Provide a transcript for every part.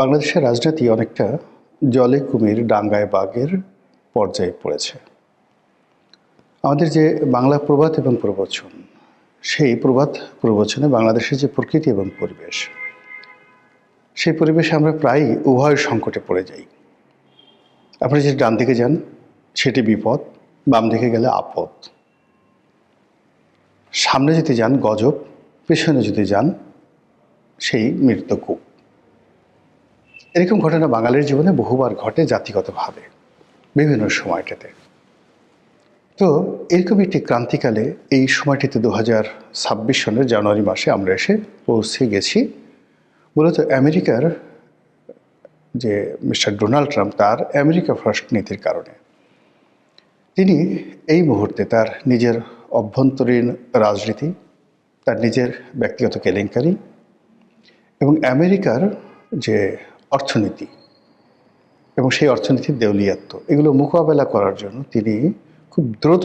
বাংলাদেশের রাজনীতি অনেকটা জলে কুমির ডাঙ্গায় বাঘের পর্যায়ে পড়েছে। আমাদের যে বাংলা প্রবাদ এবং প্রবচন, সেই প্রবাদ প্রবচনে বাংলাদেশের যে প্রকৃতি এবং পরিবেশ, সেই পরিবেশে আমরা প্রায়ই উভয় সংকটে পড়ে যাই। আপনি যদি ডান দিকে যান সেটি বিপদ, বাম দিকে গেলে আপদ। সামনে যদি যান গজব, পেছনে যদি যান সেই মৃত্যুকূপ। এরকম ঘটনা বাঙালির জীবনে বহুবার ঘটে জাতিগতভাবে বিভিন্ন সময়টাতে। তো এরকম একটি ক্রান্তিকালে এই সময়টিতে 2026 সনের জানুয়ারি মাসে আমরা এসে পৌঁছে গেছি মূলত আমেরিকার যে মিস্টার ডোনাল্ড ট্রাম্প, তার আমেরিকা ফার্স্ট নীতির কারণে। তিনি এই মুহূর্তে তার নিজের অভ্যন্তরীণ রাজনীতি, তার নিজের ব্যক্তিগত কেলেঙ্কারি এবং আমেরিকার যে অর্থনীতি এবং সেই অর্থনীতির দেউলিয়াত্ব, এগুলো মোকাবেলা করার জন্য তিনি খুব দ্রুত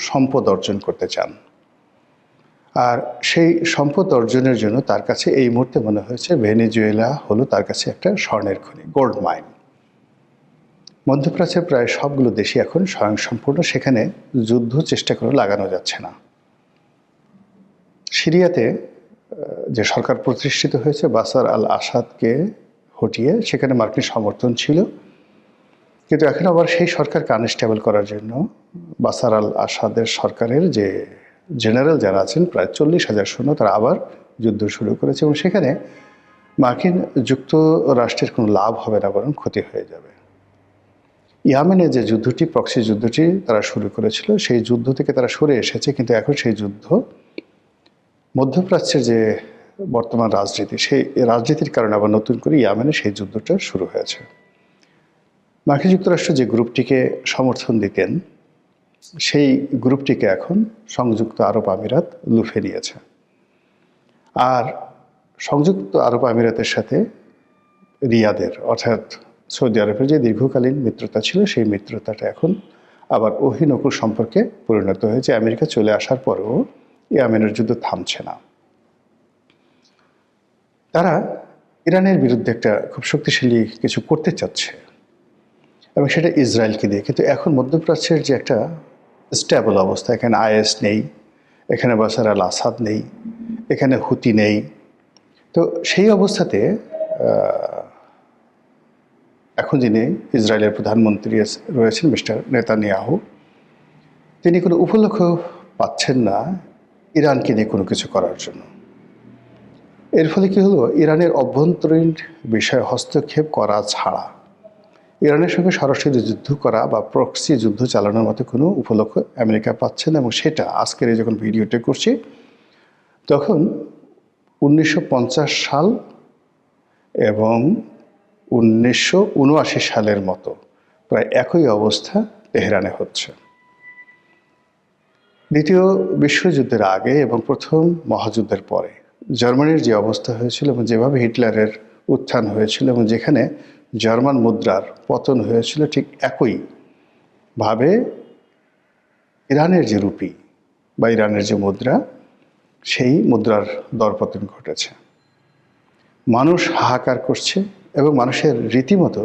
সম্পদ অর্জন করতে চান। আর সেই সম্পদ অর্জনের জন্য তার কাছে এই মুহূর্তে মনে হয়েছে ভেনেজুয়েলা হলো তার কাছে একটা স্বর্ণের খনি, গোল্ড মাইন। মধ্যপ্রাচ্যের প্রায় সবগুলো দেশই এখন স্বয়ংসম্পূর্ণ, সেখানে যুদ্ধ চেষ্টা করে লাগানো যাচ্ছে না। সিরিয়াতে যে সরকার প্রতিষ্ঠিত হয়েছে বাশার আল আসাদকে হটিয়ে, সেখানে মার্কিন সমর্থন ছিল, কিন্তু এখন আবার সেই সরকারকে আনস্টেবল করার জন্য বাশার আল আসাদের সরকারের যে জেনারেল যারা আছেন প্রায় 40,000 সৈন্য, তারা আবার যুদ্ধ শুরু করেছে এবং সেখানে মার্কিন যুক্তরাষ্ট্রের কোনো লাভ হবে না, বরং ক্ষতি হয়ে যাবে। ইয়ামেনে যে যুদ্ধটি, প্রক্সি যুদ্ধটি তারা শুরু করেছিল, সেই যুদ্ধ থেকে তারা সরে এসেছে, কিন্তু এখন সেই যুদ্ধ মধ্যপ্রাচ্যের যে বর্তমান রাজনীতি, সেই রাজনীতির কারণে আবার নতুন করে ইয়ামেনে সেই যুদ্ধটা শুরু হয়েছে। মার্কিন যুক্তরাষ্ট্র যে গ্রুপটিকে সমর্থন দিতেন, সেই গ্রুপটিকে এখন সংযুক্ত আরব আমিরাত লুফে নিয়েছে। আর সংযুক্ত আরব আমিরাতের সাথে রিয়াদের অর্থাৎ সৌদি আরবের যে দীর্ঘকালীন মিত্রতা ছিল, সেই মিত্রতাটা এখন আবার অহিনকুল সম্পর্কে পরিণত হয়েছে। আমেরিকা চলে আসার পরেও ইয়েমেনের যুদ্ধ থামছে না। তারা ইরানের বিরুদ্ধে একটা খুব শক্তিশালী কিছু করতে চাচ্ছে এবং সেটা ইসরায়েলকে দিয়ে। কিন্তু এখন মধ্যপ্রাচ্যের যে একটা স্টেবল অবস্থা, এখানে আইএস নেই, এখানে বাশার আল আসাদ নেই, এখানে হুতি নেই। তো সেই অবস্থাতে এখন যিনি ইসরায়েলের প্রধানমন্ত্রী রয়েছেন মিস্টার নেতানিয়াহু, তিনি কোনো উপলক্ষ পাচ্ছেন না ইরানকে নিয়ে কোনো কিছু করার জন্য। এর ফলে কী হলো, ইরানের অভ্যন্তরীণ বিষয়ে হস্তক্ষেপ করা ছাড়া ইরানের সঙ্গে সরাসরি যুদ্ধ করা বা প্রক্সি যুদ্ধ চালানোর মতো কোনো উপলক্ষ আমেরিকা পাচ্ছে না। এবং সেটা আজকের এই যখন ভিডিওটা করছি, তখন 1950 সাল এবং 1979 সালের মতো প্রায় একই অবস্থা তেহরানে হচ্ছে। দ্বিতীয় বিশ্বযুদ্ধের আগে এবং প্রথম মহাযুদ্ধের পরে জার্মানির যে অবস্থা হয়েছিল এবং যেভাবে হিটলারের উত্থান হয়েছিল এবং যেখানে জার্মান মুদ্রার পতন হয়েছিল, ঠিক একইভাবে ইরানের যে রুপি বা ইরানের যে মুদ্রা, সেই মুদ্রার দরপতন ঘটেছে। মানুষ হাহাকার করছে এবং মানুষের রীতিমতো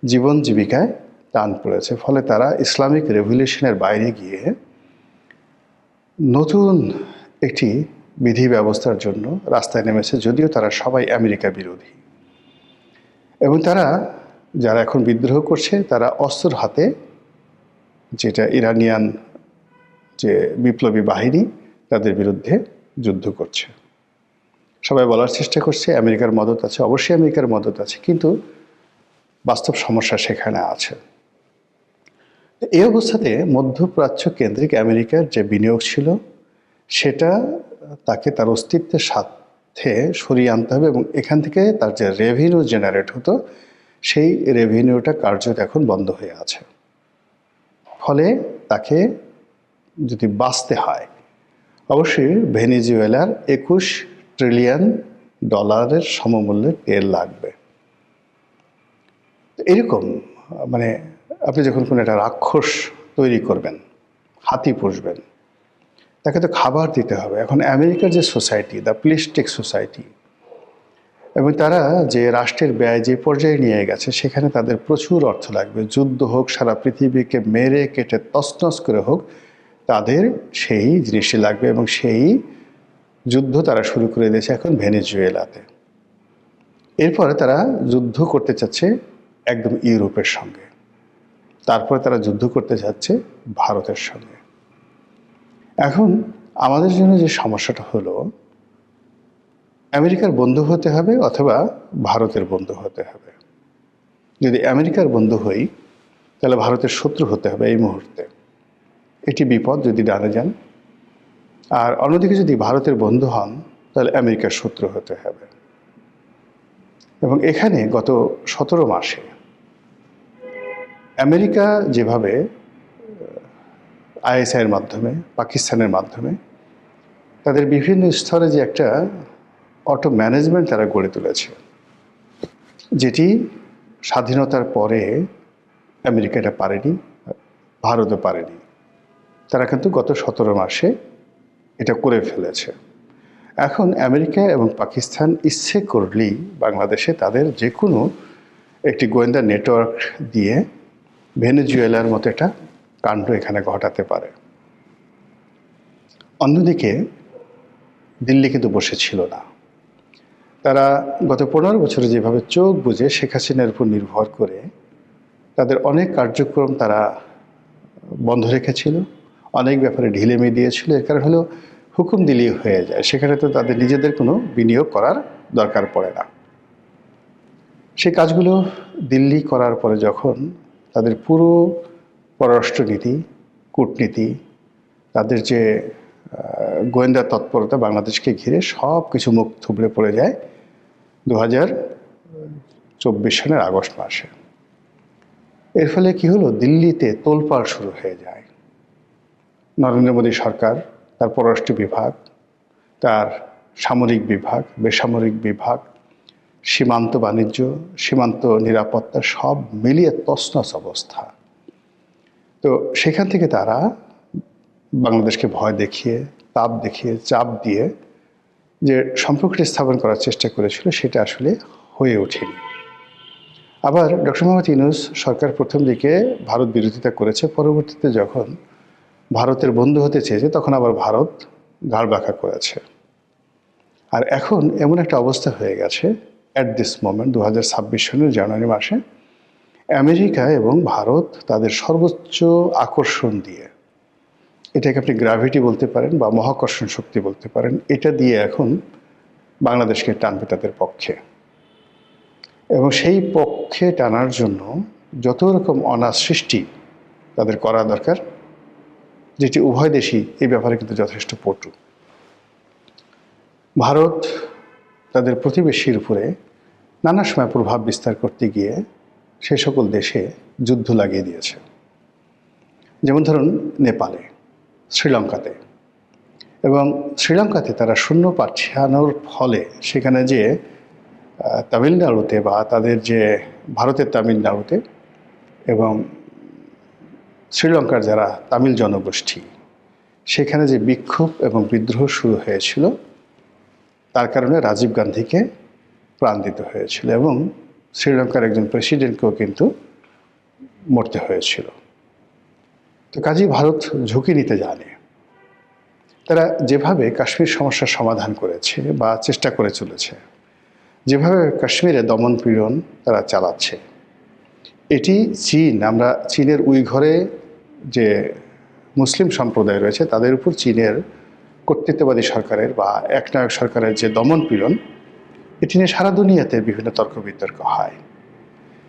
জীবন জীবিকায় টান পড়েছে। ফলে তারা ইসলামিক রেভলিউশনের বাইরে গিয়ে নতুন একটি বিধি ব্যবস্থার জন্য রাস্তায় নেমেছে, যদিও তারা সবাই আমেরিকা বিরোধী। এবং তারা যারা এখন বিদ্রোহ করছে, তারা অস্ত্র হাতে, যেটা ইরানিয়ান যে বিপ্লবী বাহিনী, তাদের বিরুদ্ধে যুদ্ধ করছে। সবাই বলার চেষ্টা করছে আমেরিকার মদত আছে, অবশ্যই আমেরিকার মদত আছে, কিন্তু বাস্তব সমস্যা সেখানে আছে। এই অবস্থাতে মধ্যপ্রাচ্য কেন্দ্রিক আমেরিকার যে বিনিয়োগ ছিল, সেটা তাকে তার অস্তিত্বের সাথে সরিয়ে আনতে হবে এবং এখান থেকে তার যে রেভিনিউ জেনারেট হতো, সেই রেভিনিউটা কার্যত এখন বন্ধ হয়ে আছে। ফলে তাকে যদি বাঁচতে হয়, অবশ্যই ভেনেজুয়েলার 21 ট্রিলিয়ন ডলারের সমমূল্যের তেল লাগবে। এরকম মানে আপনি যখন কোনো একটা রাক্ষস তৈরি করবেন, হাতি পুষবেন, তাকে তো খাবার দিতে হবে। এখন আমেরিকার যে সোসাইটি, দ্য প্লিস্টিক সোসাইটি, এবং তারা যে রাষ্ট্রের ব্যয় যে পর্যায়ে নিয়ে গেছে সেখানে তাদের প্রচুর অর্থ লাগবে। যুদ্ধ হোক, সারা পৃথিবীকে মেরে কেটে তছনছ করে হোক, তাদের সেই জিনিসটি লাগবে। এবং সেই যুদ্ধ তারা শুরু করে দিয়েছে এখন ভেনেজুয়েলাতে। এরপরে তারা যুদ্ধ করতে চাচ্ছে একদম ইউরোপের সঙ্গে, তারপরে তারা যুদ্ধ করতে যাচ্ছে ভারতের সঙ্গে। এখন আমাদের জন্য যে সমস্যাটা হলো, আমেরিকার বন্ধু হতে হবে অথবা ভারতের বন্ধু হতে হবে। যদি আমেরিকার বন্ধু হই তাহলে ভারতের শত্রু হতে হবে এই মুহূর্তে। এটি বিপদ যদি ডানে যান। আর অন্যদিকে যদি ভারতের বন্ধু হন তাহলে আমেরিকার শত্রু হতে হবে। এবং এখানে গত 17 মাসে আমেরিকা যেভাবে আইএসআইয়ের মাধ্যমে, পাকিস্তানের মাধ্যমে তাদের বিভিন্ন স্তরে যে একটা অটো ম্যানেজমেন্ট তারা গড়ে তুলেছে, যেটি স্বাধীনতার পরে আমেরিকা এটা পারেনি, ভারতও পারেনি। তারা কিন্তু গত 17 মাসে এটা করে ফেলেছে। এখন আমেরিকা এবং পাকিস্তান ইচ্ছে করলেই বাংলাদেশে তাদের যে কোনো একটি গোয়েন্দা নেটওয়ার্ক দিয়ে ভেনেজুয়েলার মতো একটা কাণ্ড এখানে ঘটাতে পারে। অন্যদিকে দিল্লি কিন্তু বসেছিল না। তারা গত 15 বছরে যেভাবে চোখ বুজে শেখ হাসিনার উপর নির্ভর করে তাদের অনেক কার্যক্রম তারা বন্ধ রেখেছিল, অনেক ব্যাপারে ঢিলেমি দিয়েছিল। এর কারণ হলো হুকুম দিলেই হয়ে যায়, সেখানে তো তাদের নিজেদের কোনো বিনিয়োগ করার দরকার পড়ে না। সেই কাজগুলো দিল্লি করার পরে যখন তাদের পুরো পররাষ্ট্রনীতি, কূটনীতি, তাদের যে গোয়েন্দা তৎপরতা বাংলাদেশকে ঘিরে সব কিছু মুখ থুবড়ে পড়ে যায় 2024 সালের আগস্ট মাসে। এর ফলে কি হলো, দিল্লিতে তোলপাড় শুরু হয়ে যায়। নরেন্দ্র মোদী সরকার, তার পররাষ্ট্র বিভাগ, তার সামরিক বিভাগ, বেসামরিক বিভাগ, সীমান্ত বাণিজ্য, সীমান্ত নিরাপত্তা সব মিলিয়ে তছনছ অবস্থা। তো সেখান থেকে তারা বাংলাদেশকে ভয় দেখিয়ে, তাপ দেখিয়ে, চাপ দিয়ে যে সম্পর্কটি স্থাপন করার চেষ্টা করেছিল সেটা আসলে হয়ে ওঠেনি। আবার ডক্টর মোহাম্মদ ইউনূস সরকার প্রথম দিকে ভারত বিরোধিতা করেছে, পরবর্তীতে যখন ভারতের বন্ধু হতে চেয়েছে তখন আবার ভারত ঘাড় বাঁকা করেছে। আর এখন এমন একটা অবস্থা হয়ে গেছে অ্যাট দিস মোমেন্ট 2026 সালের জানুয়ারি মাসে আমেরিকা এবং ভারত তাদের সর্বোচ্চ আকর্ষণ দিয়ে, এটাকে আপনি গ্র্যাভিটি বলতে পারেন বা মহাকর্ষণ শক্তি বলতে পারেন, এটা দিয়ে এখন বাংলাদেশকে টানবে তাদের পক্ষে। এবং সেই পক্ষে টানার জন্য যত রকম অনার সৃষ্টি তাদের করা দরকার, যেটি উভয় দেশই এই ব্যাপারে কিন্তু যথেষ্ট পটু। ভারত তাদের প্রতিবেশীর উপরে নানা সময় প্রভাব বিস্তার করতে গিয়ে সে সকল দেশে যুদ্ধ লাগিয়ে দিয়েছে। যেমন ধরুন নেপালে, শ্রীলঙ্কাতে। এবং শ্রীলঙ্কাতে তারা শূন্য পাঠানোর ফলে সেখানে যে তামিলনাড়ুতে বা তাদের যে ভারতের তামিলনাড়ুতে এবং শ্রীলঙ্কার যারা তামিল জনগোষ্ঠী, সেখানে যে বিক্ষোভ এবং বিদ্রোহ শুরু হয়েছিল, তার কারণে রাজীব গান্ধীকে প্রাণ দিতে হয়েছিল এবং শ্রীলঙ্কার একজন প্রেসিডেন্টকেও কিন্তু মরতে হয়েছিল। তো কাজেই ভারত ঝুঁকি নিতে জানে। তারা যেভাবে কাশ্মীর সমস্যার সমাধান করেছে বা চেষ্টা করে চলেছে, যেভাবে কাশ্মীরে দমন পীড়ন তারা চালাচ্ছে, এটি চীন, আমরা চীনের উইঘরে যে মুসলিম সম্প্রদায় রয়েছে তাদের উপর চীনের কর্তৃত্ববাদী সরকারের বা একনায়ক সরকারের যে দমন পীড়ন, এটি নিয়ে সারা দুনিয়াতে বিভিন্ন তর্ক বিতর্ক হয়।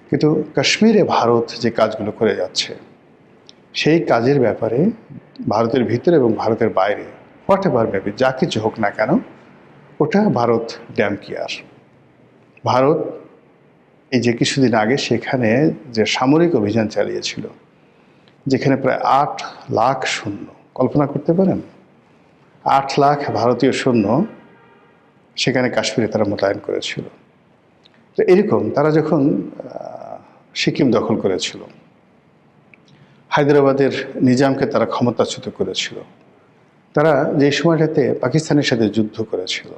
কিন্তু কাশ্মীরে ভারত যে কাজগুলো করে যাচ্ছে, সেই কাজের ব্যাপারে ভারতের ভিতরে এবং ভারতের বাইরে হোয়াট এভার মেবি যা কিছু হোক না কেন, ওটা ভারত ড্যাম কেয়ার। ভারত এই যে কিছুদিন আগে সেখানে যে সামরিক অভিযান চালিয়েছিল, যেখানে প্রায় 8 লাখ সৈন্য, কল্পনা করতে পারেন 8 লাখ ভারতীয় সৈন্য সেখানে কাশ্মীরে তারা মোতায়েন করেছিল। তো এরকম তারা যখন সিকিম দখল করেছিল, হায়দ্রাবাদের নিজামকে তারা ক্ষমতাচ্যুত করেছিল, তারা যে সময়টাতে পাকিস্তানের সাথে যুদ্ধ করেছিল,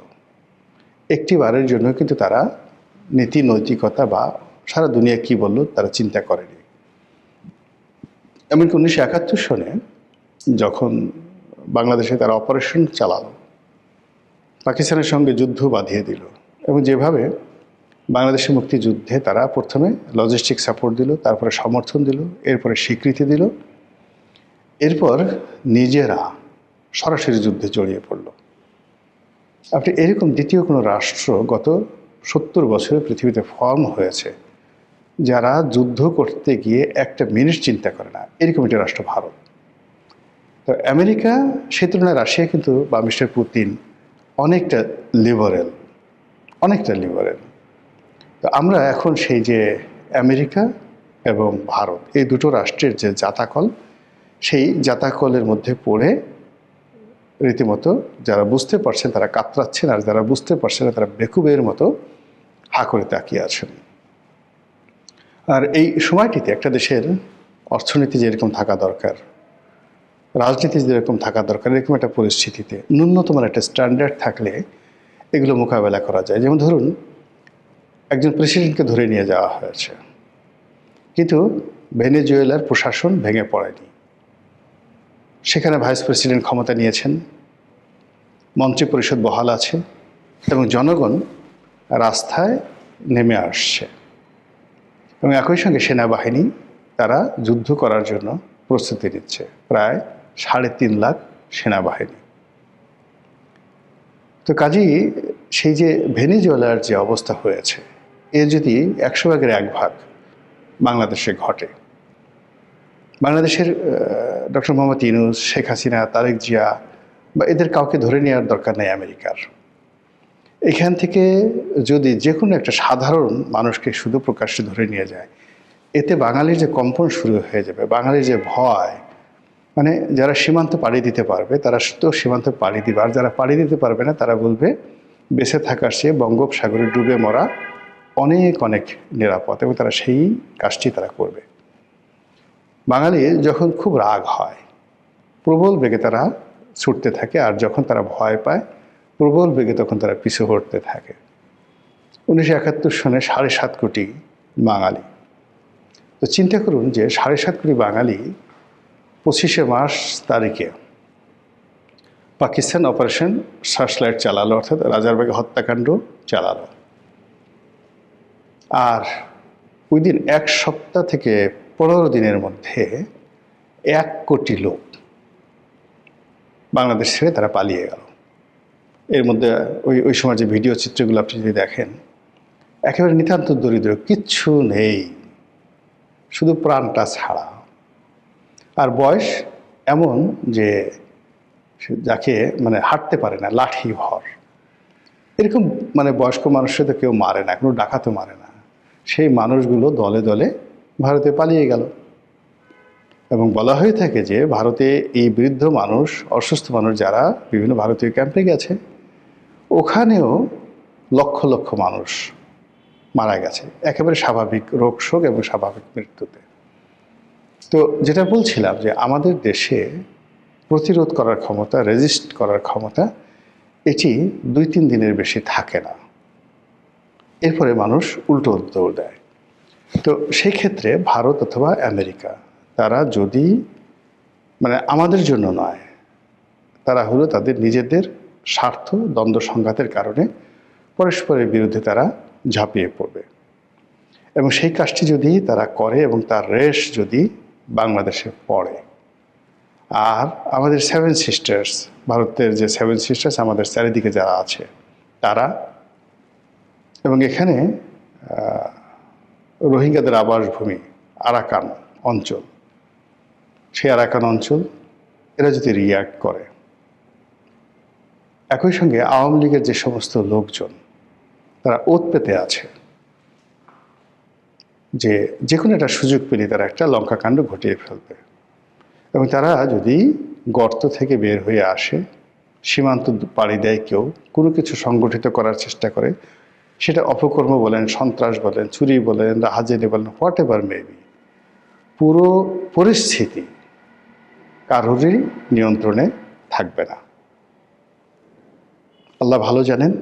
একটি বারের জন্য কিন্তু তারা নীতি নৈতিকতা বা সারা দুনিয়া কি বলল তারা চিন্তা করেনি। এমনকি 1971 সনে যখন বাংলাদেশে তারা অপারেশন চালালো, পাকিস্তানের সঙ্গে যুদ্ধ বাঁধিয়ে দিল, এবং যেভাবে বাংলাদেশের মুক্তিযুদ্ধে তারা প্রথমে লজিস্টিক সাপোর্ট দিল, তারপরে সমর্থন দিল, এরপরে স্বীকৃতি দিল, এরপর নিজেরা সরাসরি যুদ্ধে জড়িয়ে পড়ল। আপনি এরকম দ্বিতীয় কোনো রাষ্ট্র গত 70 বছরে পৃথিবীতে ফর্ম হয়েছে যারা যুদ্ধ করতে গিয়ে একটা মিনিট চিন্তা করে না, এরকম একটি রাষ্ট্র ভারত। তো আমেরিকা সে তুলনায় রাশিয়া কিন্তু বা মিস্টার পুতিন অনেকটা লিবারেল, অনেকটা লিবারেল। তো আমরা এখন সেই যে আমেরিকা এবং ভারত এই দুটো রাষ্ট্রের যে জাতাকল, সেই জাতাকলের মধ্যে পড়ে রীতিমতো যারা বুঝতে পারছেন তারা কাতরাচ্ছেন, আর যারা বুঝতে পারছেন না তারা বেকুবের মতো হা করে তাকিয়ে আছেন। আর এই সময়টিতে একটা দেশের অর্থনীতি যেরকম থাকা দরকার, রাজনীতি যেরকম থাকা দরকার, এরকম একটা পরিস্থিতিতে ন্যূনতম একটা স্ট্যান্ডার্ড থাকলে এগুলো মোকাবেলা করা যায়। যেমন ধরুন, একজন প্রেসিডেন্টকে ধরে নিয়ে যাওয়া হয়েছে, কিন্তু ভেনেজুয়েলার প্রশাসন ভেঙে পড়েনি। সেখানে ভাইস প্রেসিডেন্ট ক্ষমতা নিয়েছেন, মন্ত্রী পরিষদ বহাল আছে, এবং জনগণ রাস্তায় নেমে আসছে, এবং একই সঙ্গে সেনাবাহিনী তারা যুদ্ধ করার জন্য প্রস্তুতি নিচ্ছে, প্রায় 3.5 লাখ সেনাবাহিনী। তো কাজেই সেই যে ভেনেজুয়েলার যে অবস্থা হয়েছে, এ যদি 100 ভাগের 1 ভাগ বাংলাদেশে ঘটে, বাংলাদেশের ডক্টর মোহাম্মদ ইউনূস, শেখ হাসিনা, তারেক জিয়া বা এদের কাউকে ধরে নেওয়ার দরকার নেই আমেরিকার। এখান থেকে যদি যে কোনো একটা সাধারণ মানুষকে শুধু প্রকাশ্যে ধরে নিয়ে যায়, এতে বাঙালির যে কম্পন শুরু হয়ে যাবে, বাঙালির যে ভয়, মানে যারা সীমান্ত পাড়ি দিতে পারবে তারা তো সীমান্ত পাড়ি দিবে, আর যারা পাড়ি দিতে পারবে না তারা বলবে বেঁচে থাকার চেয়ে বঙ্গোপসাগরে ডুবে মরা অনেক অনেক নিরাপদ, এবং তারা সেই কাজটি তারা করবে। বাঙালি যখন খুব রাগ হয় প্রবল বেগে তারা ছুটতে থাকে, আর যখন তারা ভয় পায় প্রবল বেগে তখন তারা পিছু হটতে থাকে। 1971 সনে 7.5 কোটি বাঙালি। তো চিন্তা করুন যে 7.5 কোটি বাঙালি 25শে মার্চ তারিখে পাকিস্তান অপারেশন সার্চলাইট চালালো, অর্থাৎ রাজারবাগে হত্যাকাণ্ড চালালো, আর ওই দিন 1 সপ্তাহ থেকে 15 দিনের মধ্যে 1 কোটি লোক বাংলাদেশ ছেড়ে তারা পালিয়ে গেল। এর মধ্যে ওই সময় যে ভিডিও চিত্রগুলো আপনি যদি দেখেন, একেবারে নিতান্ত দরিদ্র, কিচ্ছু নেই, শুধু প্রাণটা ছাড়া। আর বয়স এমন যে যাকে মানে হাঁটতে পারে না, লাঠি ভর, এরকম মানে বয়স্ক মানুষের তো কেউ মারে না, কোনো ডাকাতও মারে না। সেই মানুষগুলো দলে দলে ভারতে পালিয়ে গেল, এবং বলা হয়ে থাকে যে ভারতে এই বৃদ্ধ মানুষ, অসুস্থ মানুষ যারা বিভিন্ন ভারতীয় ক্যাম্পে গেছে, ওখানেও লক্ষ লক্ষ মানুষ মারা গেছে একেবারে স্বাভাবিক রোগ শোক এবং স্বাভাবিক মৃত্যুতে। তো যেটা বলছিলাম যে আমাদের দেশে প্রতিরোধ করার ক্ষমতা, রেজিস্ট করার ক্ষমতা, এটি 2-3 দিনের বেশি থাকে না, এরপরে মানুষ উল্টো দৌড় দেয়। তো সেই ক্ষেত্রে ভারত অথবা আমেরিকা তারা যদি মানে আমাদের জন্য নয়, তারা হলো তাদের নিজেদের স্বার্থ দ্বন্দ্ব সংঘাতের কারণে পরস্পরের বিরুদ্ধে তারা ঝাঁপিয়ে পড়বে, এবং সেই কাজটি যদি তারা করে এবং তার রেশ যদি বাংলাদেশে পড়ে, আর আমাদের 7 সিস্টার্স, ভারতের যে 7 সিস্টার্স আমাদের চারিদিকে যারা আছে তারা, এবং এখানে রোহিঙ্গাদের আবাসভূমি আরাকান অঞ্চল, সেই আরাকান অঞ্চল এরা যদি রিয়্যাক্ট করে, একই সঙ্গে আওয়ামী লীগের যে সমস্ত লোকজন তারা ওত পেতে আছে যে যে কোনো একটা সুযোগ পেলে তারা একটা লঙ্কাকাণ্ড ঘটিয়ে ফেলবে, এবং তারা যদি গর্ত থেকে বের হয়ে আসে, সীমান্ত পাড়ি দেয়, কেউ কোনো কিছু সংগঠিত করার চেষ্টা করে, সেটা অপকর্ম বলেন, সন্ত্রাস বলেন, চুরি বলেন, রাহাজানি বলেন, হোয়াট এভার মেবি, পুরো পরিস্থিতি কারোরই নিয়ন্ত্রণে থাকবে না। আল্লাহ ভালো জানেন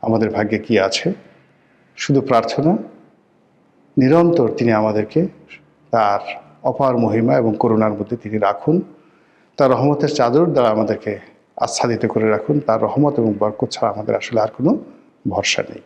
আমাদের ভাগ্যে কি আছে। শুধু প্রার্থনা, নিরন্তর তিনি আমাদেরকে তার অপার মহিমা এবং করুণার মধ্যে তিনি রাখুন, তার রহমতের চাদর দ্বারা আমাদেরকে আচ্ছাদিত করে রাখুন। তার রহমত এবং বরকত ছাড়া আমাদের আসলে আর কোনো ভরসা নেই।